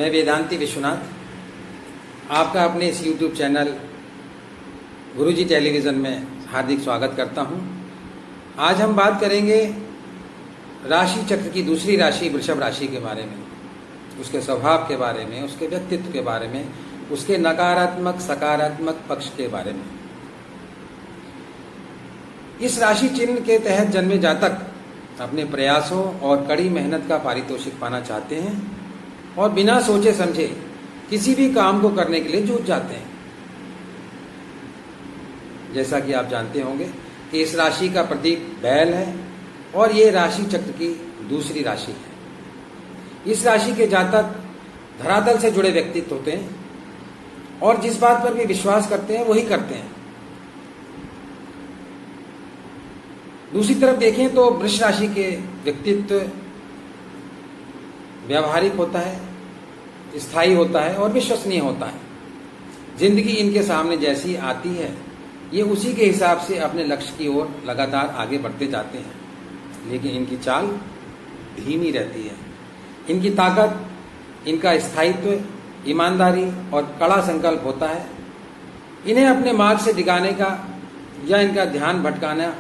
मैं वेदांती विश्वनाथ आपका अपने इस YouTube चैनल गुरुजी टेलीविज़न में हार्दिक स्वागत करता हूं। आज हम बात करेंगे राशि चक्र की दूसरी राशि वृषभ राशि के बारे में, उसके स्वभाव के बारे में, उसके व्यक्तित्व के बारे में, उसके नकारात्मक सकारात्मक पक्ष के बारे में। इस राशि चिन्ह के तहत जन्मे जातक अपने प्रयासों और कड़ी मेहनत का पारितोषिक पाना चाहते हैं और बिना सोचे समझे किसी भी काम को करने के लिए जूझ जाते हैं। जैसा कि आप जानते होंगे कि इस राशि का प्रतीक बैल है और ये राशि चक्र की दूसरी राशि है। इस राशि के जातक धरातल से जुड़े व्यक्तित्व होते हैं और जिस बात पर भी विश्वास करते हैं वही करते हैं। दूसरी तरफ देखें तो वृष राशि के व्यक्तित्व व्यावहारिक होता है, स्थायी होता है और विश्वसनीय होता है। जिंदगी इनके सामने जैसी आती है ये उसी के हिसाब से अपने लक्ष्य की ओर लगातार आगे बढ़ते जाते हैं, लेकिन इनकी चाल धीमी रहती है। इनकी ताकत, इनका स्थायित्व, ईमानदारी और कड़ा संकल्प होता है। इन्हें अपने मार्ग से डिगाने का या इनका ध्यान भटकाना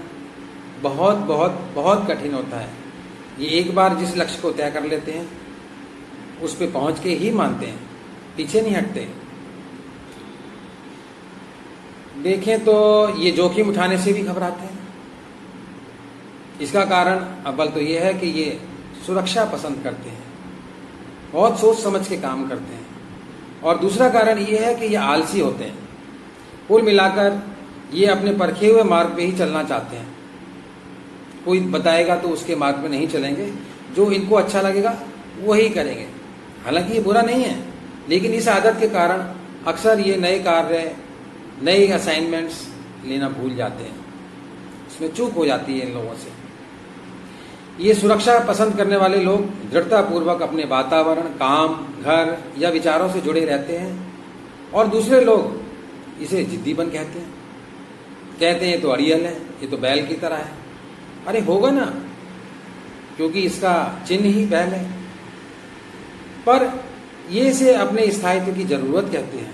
बहुत बहुत बहुत कठिन होता है। ये एक बार जिस लक्ष्य को तय कर लेते हैं उस पे पहुंच के ही मानते हैं, पीछे नहीं हटते। देखें तो ये जोखिम उठाने से भी घबराते हैं। इसका कारण अव्वल तो ये है कि ये सुरक्षा पसंद करते हैं, बहुत सोच समझ के काम करते हैं, और दूसरा कारण ये है कि ये आलसी होते हैं। कुल मिलाकर ये अपने परखे हुए मार्ग पे ही चलना चाहते हैं। कोई बताएगा तो उसके मार्ग पे नहीं चलेंगे, जो इनको अच्छा लगेगा वही करेंगे। हालांकि ये बुरा नहीं है, लेकिन इस आदत के कारण अक्सर ये नए कार्य, नए असाइनमेंट्स लेना भूल जाते हैं। इसमें चूक हो जाती है इन लोगों से। ये सुरक्षा पसंद करने वाले लोग दृढ़तापूर्वक अपने वातावरण, काम, घर या विचारों से जुड़े रहते हैं और दूसरे लोग इसे जिद्दीपन कहते हैं ये तो अड़ियल है, ये तो बैल की तरह है। अरे होगा ना, क्योंकि इसका चिन्ह ही बैल है। पर ये इसे अपने स्थायित्व की जरूरत कहते हैं।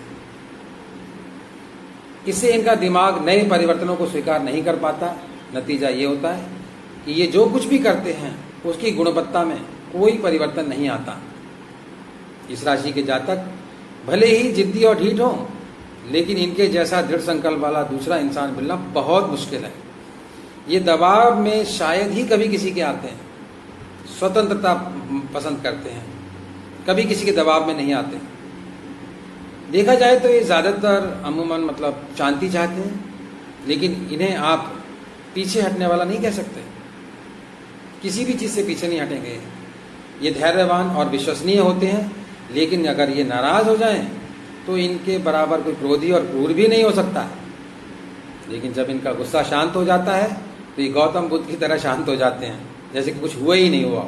इससे इनका दिमाग नए परिवर्तनों को स्वीकार नहीं कर पाता। नतीजा ये होता है कि ये जो कुछ भी करते हैं उसकी गुणवत्ता में कोई परिवर्तन नहीं आता। इस राशि के जातक भले ही जिद्दी और ढीठ हों, लेकिन इनके जैसा दृढ़ संकल्प वाला दूसरा इंसान मिलना बहुत मुश्किल है। ये दबाव में शायद ही कभी किसी के आते हैं। स्वतंत्रता पसंद करते हैं, कभी किसी के दबाव में नहीं आते। देखा जाए तो ये ज़्यादातर अमूमन मतलब शांति चाहते हैं, लेकिन इन्हें आप पीछे हटने वाला नहीं कह सकते। किसी भी चीज़ से पीछे नहीं हटेंगे। ये धैर्यवान और विश्वसनीय होते हैं, लेकिन अगर ये नाराज़ हो जाएं तो इनके बराबर कोई क्रोधी और क्रूर भी नहीं हो सकता। लेकिन जब इनका गुस्सा शांत हो जाता है तो ये गौतम बुद्ध की तरह शांत हो जाते हैं, जैसे कि कुछ हुआ ही नहीं हुआ।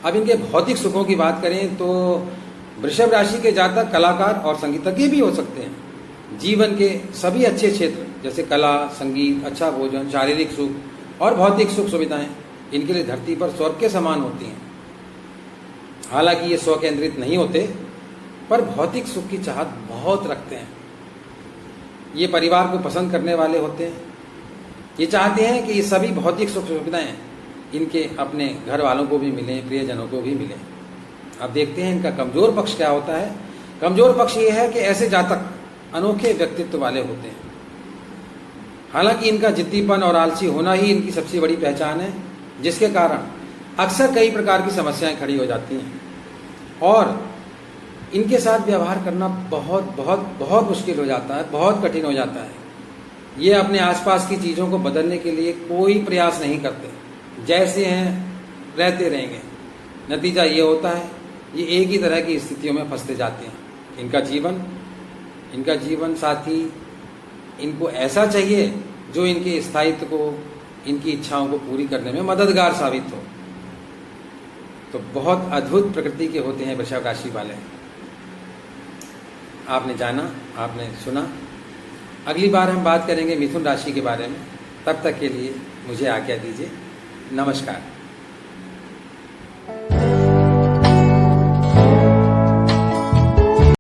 अब इनके भौतिक सुखों की बात करें तो वृषभ राशि के जातक कलाकार और संगीतज्ञ भी हो सकते हैं। जीवन के सभी अच्छे क्षेत्र जैसे कला, संगीत, अच्छा भोजन, शारीरिक सुख और भौतिक सुख सुविधाएं इनके लिए धरती पर स्वर्ग के समान होती हैं। हालांकि ये स्व केंद्रित नहीं होते, पर भौतिक सुख की चाहत बहुत रखते हैं। ये परिवार को पसंद करने वाले होते हैं। ये चाहते हैं कि ये सभी भौतिक सुख सुविधाएं इनके अपने घर वालों को भी मिलें, प्रियजनों को भी मिलें। अब देखते हैं इनका कमजोर पक्ष क्या होता है। कमजोर पक्ष ये है कि ऐसे जातक अनोखे व्यक्तित्व वाले होते हैं। हालांकि इनका जिद्दीपन और आलसी होना ही इनकी सबसे बड़ी पहचान है, जिसके कारण अक्सर कई प्रकार की समस्याएं खड़ी हो जाती हैं और इनके साथ व्यवहार करना बहुत बहुत बहुत मुश्किल हो जाता है, बहुत कठिन हो जाता है। ये अपने आसपास की चीज़ों को बदलने के लिए कोई प्रयास नहीं करते, जैसे हैं रहते रहेंगे। नतीजा ये होता है ये एक ही तरह की स्थितियों में फंसते जाते हैं। इनका जीवन साथी इनको ऐसा चाहिए जो इनके स्थायित्व को, इनकी इच्छाओं को पूरी करने में मददगार साबित हो। तो बहुत अद्भुत प्रकृति के होते हैं वृषभ राशि वाले। आपने जाना, आपने सुना। अगली बार हम बात करेंगे मिथुन राशि के बारे में। तब तक के लिए मुझे आज्ञा दीजिए। नमस्कार।